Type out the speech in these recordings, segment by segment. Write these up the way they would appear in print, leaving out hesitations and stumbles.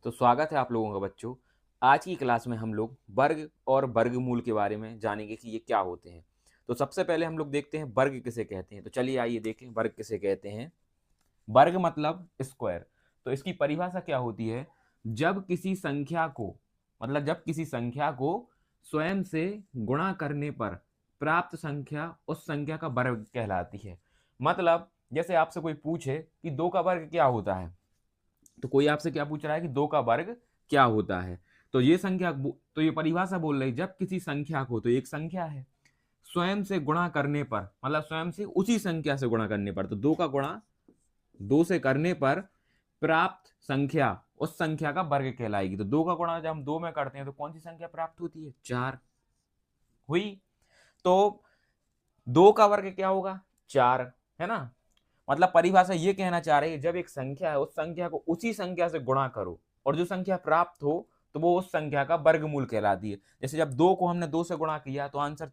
तो स्वागत है आप लोगों का बच्चों। आज की क्लास में हम लोग वर्ग और वर्गमूल के बारे में जानेंगे कि ये क्या होते हैं। तो सबसे पहले हम लोग देखते हैं वर्ग किसे कहते हैं। तो चलिए आइए देखें वर्ग किसे कहते हैं। वर्ग मतलब स्क्वायर। तो इसकी परिभाषा क्या होती है? जब किसी संख्या को जब किसी संख्या को स्वयं से गुणा करने पर प्राप्त संख्या उस संख्या का वर्ग कहलाती है। मतलब जैसे आपसे कोई पूछे कि दो का वर्ग क्या होता है, तो कोई आपसे क्या पूछ रहा है कि दो का वर्ग क्या होता है। तो ये तो ये परिभाषा बोल रही है, जब किसी संख्या को, तो एक संख्या है, स्वयं से गुणा करने पर, मतलब स्वयं से उसी संख्या से गुणा करने पर, तो दो का गुणा दो से करने पर प्राप्त संख्या उस संख्या का वर्ग कहलाएगी। तो दो का गुणा जब हम दो में करते हैं तो कौन सी संख्या प्राप्त होती है? चार हुई। तो दो का वर्ग क्या होगा? चार, है ना। मतलब परिभाषा ये कहना चाह रही है, जब एक संख्या है उस संख्या को उसी संख्या से गुणा करो और जो संख्या प्राप्त हो तो वो उस संख्या का वर्गमूल कहलाती है। जैसे जब दो को हमने दो से गुणा किया तो आंसर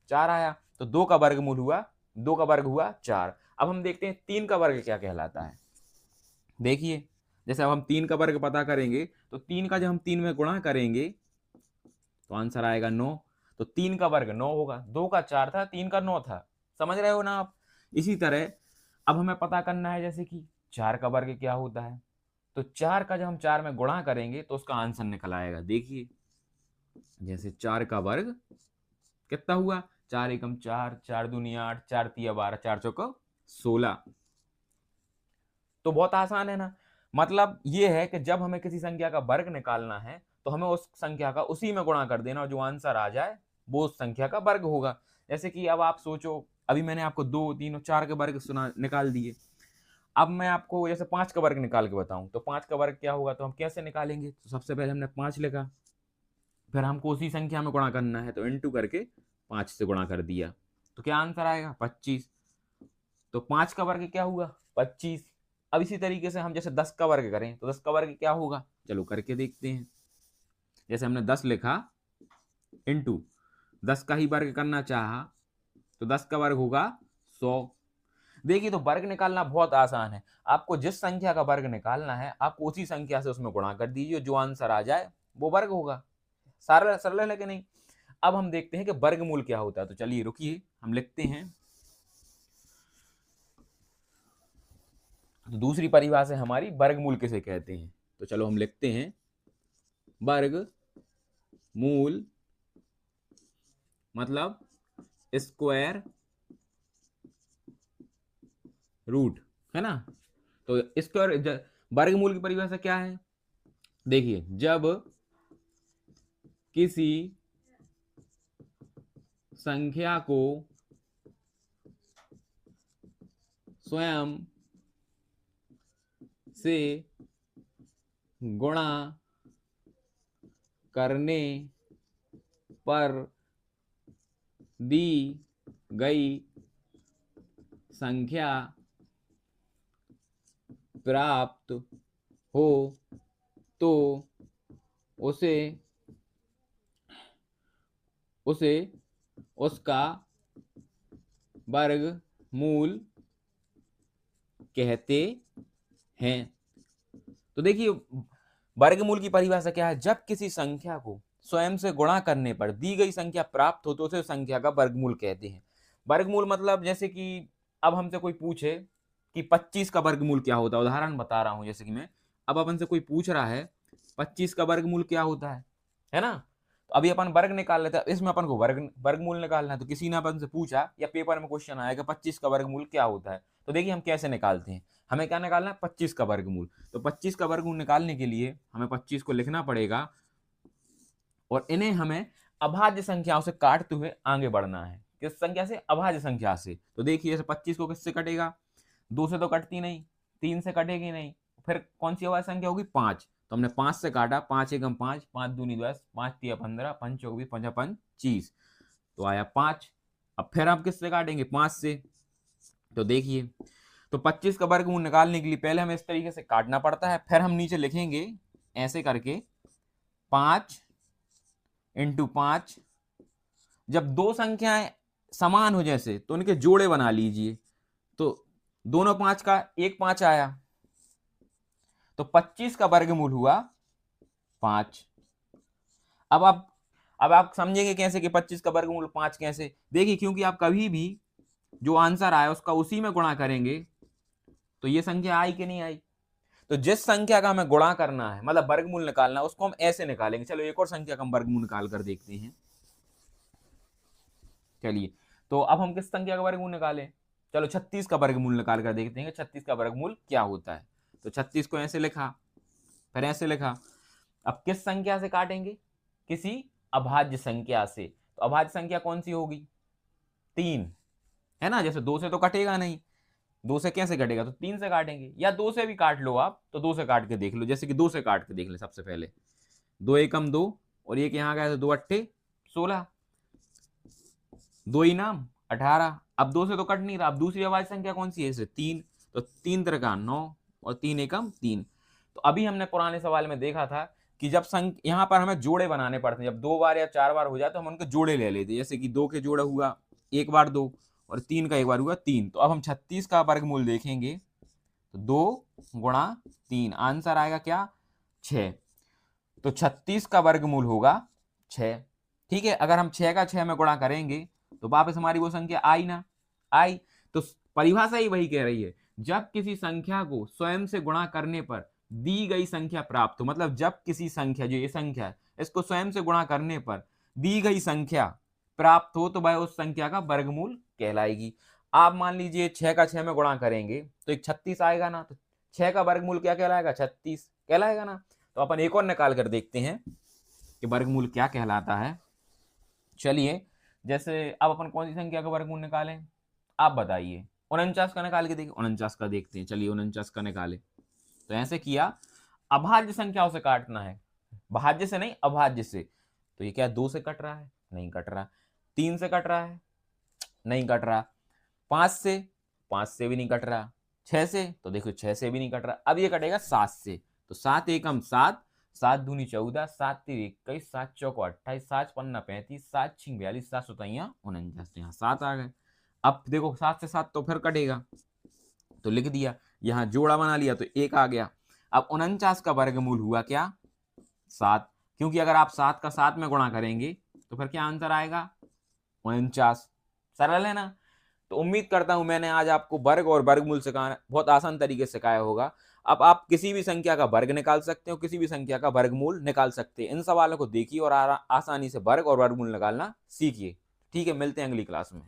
चार आया, तो दो का वर्गमूल हुआ, दो का वर्ग हुआ चार। अब हम देखते हैं तीन का वर्ग क्या कहलाता है। देखिए, जैसे अब हम तीन का वर्ग पता करेंगे तो तीन का जब हम तीन में गुणा करेंगे तो आंसर आएगा नौ। तो तीन का वर्ग नौ होगा। दो का चार था, तीन का नौ था। समझ रहे हो ना आप? इसी तरह अब हमें पता करना है जैसे कि चार का वर्ग क्या होता है। तो चार का जब हम चार में गुणा करेंगे तो उसका आंसर निकल आएगा। देखिए, जैसे चार का वर्ग कितना हुआ? चार एकम चार, चार दूनी आठ, चार तिया बारह, चार चौको 16। तो बहुत आसान है ना। मतलब ये है कि जब हमें किसी संख्या का वर्ग निकालना है तो हमें उस संख्या का उसी में गुणा कर देना और जो आंसर आ जाए वो उस संख्या का वर्ग होगा। जैसे कि अब आप सोचो, अभी मैंने आपको दो तीन और चार के वर्ग सुना निकाल दिए। अब मैं आपको जैसे पांच का वर्ग निकाल के बताऊं तो पांच का वर्ग क्या होगा, तो हम कैसे निकालेंगे? तो सबसे पहले हमने पांच लिखा, फिर हमको उसी संख्या में गुणा करना है तो इंटू करके पांच से गुणा कर दिया, तो क्या आंसर आएगा? 25। तो पांच का वर्ग क्या हुआ? 25। अब इसी तरीके से हम जैसे 10 का वर्ग करें तो 10 का वर्ग क्या होगा? चलो करके देखते हैं। जैसे हमने 10 लिखा, इंटू 10 का ही वर्ग करना चाहा तो 10 का वर्ग होगा 100। देखिए, तो वर्ग निकालना बहुत आसान है। आपको जिस संख्या का वर्ग निकालना है आपको उसी संख्या से उसमें गुणा कर दीजिए, जो आंसर आ जाए वो वर्ग होगा। सरल सरल है कि नहीं? अब हम देखते हैं कि वर्गमूल क्या होता है। तो चलिए रुकिए, हम लिखते हैं। तो दूसरी परिभाषा हमारी वर्गमूल किसे कहते हैं। तो चलो हम लिखते हैं, वर्ग मूल मतलब स्क्वायर रूट, है ना। तो स्क्वायर वर्गमूल की परिभाषा क्या है? देखिए, जब किसी संख्या को स्वयं से गुणा करने पर दी गई संख्या प्राप्त हो तो उसे उसे उसका वर्गमूल कहते हैं। तो देखिए, वर्गमूल की परिभाषा क्या है? जब किसी संख्या को स्वयं से गुणा करने पर दी गई संख्या प्राप्त हो तो उसे संख्या का वर्गमूल कहते हैं। वर्गमूल मतलब जैसे कि अब हमसे कोई पूछे कि 25 का वर्गमूल क्या होता है, उदाहरण बता रहा हूं। जैसे कि मैं अब अपन से कोई पूछ रहा है 25 का वर्गमूल क्या होता है ना। तो अभी अपन वर्ग निकाल लेते हैं, इसमें अपन को वर्गमूल निकालना है। तो किसी ने अपन से पूछा या पेपर में क्वेश्चन आया कि 25 का वर्गमूल क्या होता है, तो देखिए हम कैसे निकालते हैं। हमें क्या निकालना है? 25 का वर्गमूल। तो 25 का वर्गमूल निकालने के लिए हमें 25 को लिखना पड़ेगा और इन्हें हमें अभाज्य संख्याओं से काटते हुए आगे बढ़ना है। किस संख्या से? अभाज्य संख्या से। तो देखिए, जैसे 25 को किससे कटेगा? दो से तो कटती नहीं, तीन से कटेगी नहीं, फिर कौन सी अभाज्य संख्या होगी? पांच। तो हमने पांच से काटा, पांच एकम पांच, पांच दूनी 10, पांच तिया 15, पंच चौक 20, पंचा 25, तो आया पांच। अब फिर हम किससे काटेंगे? पांच से। तो देखिए, तो 25 का वर्गमूल निकालने के लिए पहले हमें इस तरीके से काटना पड़ता है, फिर हम नीचे लिखेंगे ऐसे करके, पांच इंटू पांच। जब दो संख्याएं समान हो जैसे तो उनके जोड़े बना लीजिए। तो दोनों पांच का एक पांच आया, तो 25 का वर्गमूल हुआ 5। अब आप समझेंगे कैसे कि 25 का वर्गमूल 5 कैसे? देखिए, क्योंकि आप कभी भी जो आंसर आया उसका उसी में गुणा करेंगे तो ये संख्या आई कि नहीं आई। तो जिस संख्या का हमें गुणा करना है, मतलब वर्गमूल निकालना है, उसको हम ऐसे निकालेंगे। चलो एक और संख्या का हम वर्गमूल निकाल कर देखते हैं। चलिए, तो अब हम किस संख्या का वर्गमूल निकालें? चलो 36 का वर्गमूल निकाल कर देखते हैं 36 का वर्गमूल क्या होता है। तो 36 को ऐसे लिखा, फिर ऐसे लिखा। अब किस संख्या से काटेंगे? किसी अभाज्य संख्या से। तो अभाज्य संख्या कौन सी होगी? 3, है ना। जैसे 2 से तो कटेगा नहीं, 2 से कैसे कटेगा? तो 3 से काटेंगे, या 2 से भी काट लो आप, तो 2 से काट के देख लो। जैसे कि 2 से काट के देख ले सबसे पहले। 2 एकम 2, और एक यहाँ गया तो 2 अट्ठे 16, 2 इनाम 18। अब 2 से तो कट नहीं रहा। अब दूसरी अभाज्य संख्या कौन सी है? इसे 3। तो 3 त्रिका 9, और 3 एकम 3। तो अभी हमने पुराने सवाल में देखा था कि जब यहाँ पर हमें जोड़े बनाने पड़ते हैं, जब 2 बार या 4 बार हो जाए तो हम उनके जोड़े ले लेते। जैसे कि 2 के जोड़ा हुआ एक बार 2, और 3 का एक बार हुआ 3। तो अब हम 36 का वर्गमूल देखेंगे तो 2 गुणा 3, आंसर आएगा क्या? 6। तो 36 का वर्गमूल होगा 6। ठीक है, अगर हम 6 का 6 में गुणा करेंगे तो वापस हमारी वो संख्या आई ना, आई। तो परिभाषा ही वही कह रही है, जब किसी संख्या को स्वयं से गुणा करने पर दी गई संख्या प्राप्त हो, मतलब जब किसी संख्या, जो ये संख्या है, इसको स्वयं से गुणा करने पर दी गई संख्या प्राप्त हो तो वह उस संख्या का वर्गमूल कहलाएगी। आप मान लीजिए 6 का 6 में गुणा करेंगे तो एक 36 आएगा ना। तो 6 का वर्गमूल क्या कहलाएगा? 36 कहलाएगा ना। तो अपन एक और निकाल कर देखते हैं कि वर्गमूल क्या कहलाता है। चलिए, जैसे अब अपन कौन सी संख्या का वर्गमूल निकालें, आप बताइए। 49 का निकाल के देखिए, 49 का देखते हैं। चलिए 49 का निकाले। तो ऐसे किया, अभाज्य संख्याओं से काटना है, भाज्य से नहीं, अभाज्य से। तो ये क्या 2 से कट रहा है? नहीं कट रहा। 3 से कट रहा है? नहीं कट रहा। 5 से? 5 से भी नहीं कट रहा। 6 से? तो देखो 6 से भी नहीं कट रहा। अब ये कटेगा 7 से। तो 7 एकम 7, 7 दूनी 14, 7 तीन 21, 7 चौको 28, 7 पन्ना 35, 7 छिंग 42, 7 सतैया 49। यहाँ 7 आ गए। अब देखो 7 से 7 तो फिर कटेगा, तो लिख दिया, यहाँ जोड़ा बना लिया तो 1 आ गया। अब 49 का वर्गमूल हुआ क्या? 7। क्योंकि अगर आप 7 का 7 में गुणा करेंगे तो फिर क्या आंसर आएगा? 49। सरल है ना। तो उम्मीद करता हूं मैंने आज आपको वर्ग और वर्गमूल सिखाना बहुत आसान तरीके से सिखाया होगा। अब आप किसी भी संख्या का वर्ग निकाल सकते हो, किसी भी संख्या का वर्गमूल निकाल सकते हैं। इन सवालों को देखिए और आसानी से वर्ग और वर्गमूल निकालना सीखिए। ठीक है, मिलते हैं अगली क्लास में।